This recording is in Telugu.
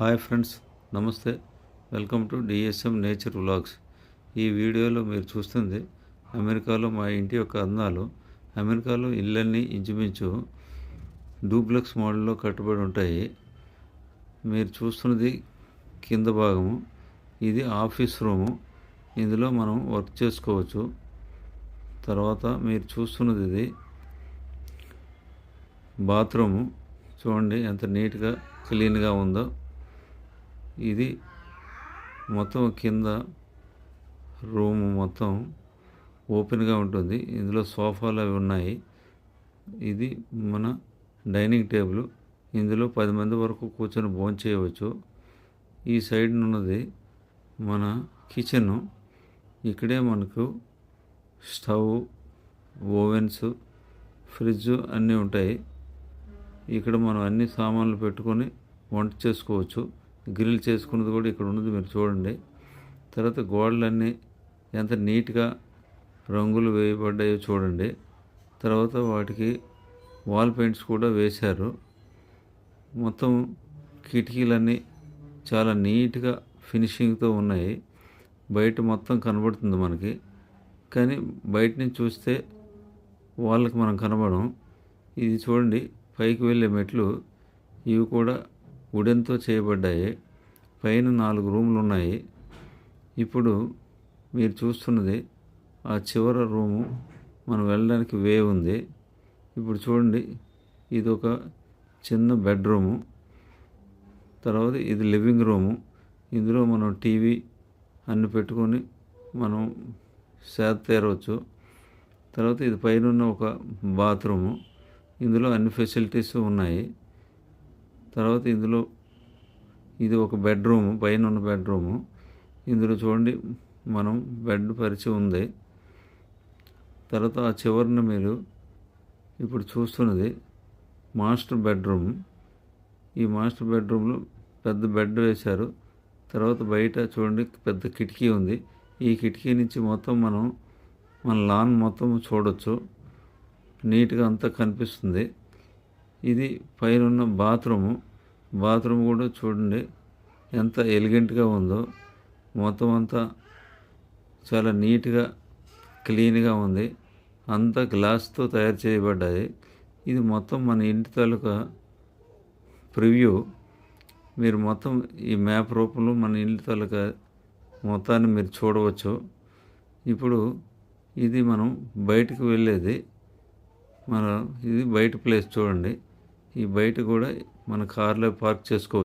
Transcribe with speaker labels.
Speaker 1: హాయ్ ఫ్రెండ్స్, నమస్తే. Welcome to DSM nature vlogs. ఈ వీడియోలో మీరు చూస్తుంది అమెరికాలో మా ఇంటి యొక్క అందాలు. అమెరికాలో ఇళ్ళన్నీ ఇంచుమించు డూప్లెక్స్ మోడల్లో కట్టుబడి ఉంటాయి. మీరు చూస్తున్నది కింద భాగము. ఇది ఆఫీస్ రూము. ఇందులో మనం వర్క్ చేసుకోవచ్చు. తర్వాత మీరు చూస్తున్నది ఇది బాత్రూము. చూడండి ఎంత నీట్గా క్లీన్గా ఉందో. ఇది మొత్తం కింద రూము మొత్తం ఓపెన్గా ఉంటుంది. ఇందులో సోఫాలు అవి ఉన్నాయి. ఇది మన డైనింగ్ టేబుల్. ఇందులో 10 మంది వరకు కూర్చొని భోంచేయవచ్చు. ఈ సైడ్ ఉన్నది మన కిచెను. ఇక్కడే మనకు స్టవ్, ఓవెన్స్, ఫ్రిడ్జ్ అన్నీ ఉంటాయి. ఇక్కడ మనం అన్ని సామాన్లు పెట్టుకొని వంట చేసుకోవచ్చు. గ్రిల్ చేసుకున్నది కూడా ఇక్కడ ఉన్నది, మీరు చూడండి. తర్వాత గోడలన్నీ ఎంత నీట్గా రంగులు వేయబడ్డాయో చూడండి. తర్వాత వాటికి వాల్ పెయింట్స్ కూడా వేశారు. మొత్తం కిటికీలన్నీ చాలా నీట్గా ఫినిషింగ్తో ఉన్నాయి. బయట మొత్తం కనబడుతుంది మనకి, కానీ బయట నుంచి చూస్తే వాళ్ళకి మనం కనబడం. ఇది చూడండి, పైకి వెళ్ళే మెట్లు. ఇవి కూడా వుడెన్తో చేయబడ్డాయి. పైన 4 రూములు ఉన్నాయి. ఇప్పుడు మీరు చూస్తున్నది ఆ చివర రూము. మనం వెళ్ళడానికి వే ఉంది. ఇప్పుడు చూడండి, ఇది ఒక చిన్న బెడ్రూము. తర్వాత ఇది లివింగ్ రూము. ఇందులో మనం టీవీ అన్ని పెట్టుకొని మనం సేద తీరవచ్చు. తర్వాత ఇది పైన ఉన్న ఒక బాత్రూము. ఇందులో అన్ని ఫెసిలిటీస్ ఉన్నాయి. తర్వాత ఇందులో ఇది ఒక బెడ్రూము, పైన ఉన్న బెడ్రూము. ఇందులో చూడండి మనం బెడ్ పరిచి ఉంది. తర్వాత ఆ చివరిన మీరు ఇప్పుడు చూస్తున్నది మాస్టర్ బెడ్రూమ్. ఈ మాస్టర్ బెడ్రూమ్లో పెద్ద బెడ్ వేశారు. తర్వాత బయట చూడండి పెద్ద కిటికీ ఉంది. ఈ కిటికీ నుంచి మొత్తం మన లాన్ మొత్తం చూడొచ్చు. నీట్గా అంతా కనిపిస్తుంది. ఇది పైన ఉన్న బాత్రూమ్ కూడా చూడండి ఎంత ఎలిగెంట్గా ఉందో. మొత్తం అంతా చాలా నీట్గా క్లీన్గా ఉంది. అంతా గ్లాస్తో తయారు చేయబడ్డాయి. ఇది మొత్తం మన ఇంటి తాలూకా ప్రివ్యూ. మీరు మొత్తం ఈ మ్యాప్ రూపంలో మన ఇంటి తాలూకా మొత్తాన్ని మీరు చూడవచ్చు. ఇప్పుడు ఇది మనం బయటకు వెళ్ళేది. ఇది బయట ప్లేస్ చూడండి. ఈ బయట కూడా మన కార్లో పార్క్ చేసుకోవచ్చు.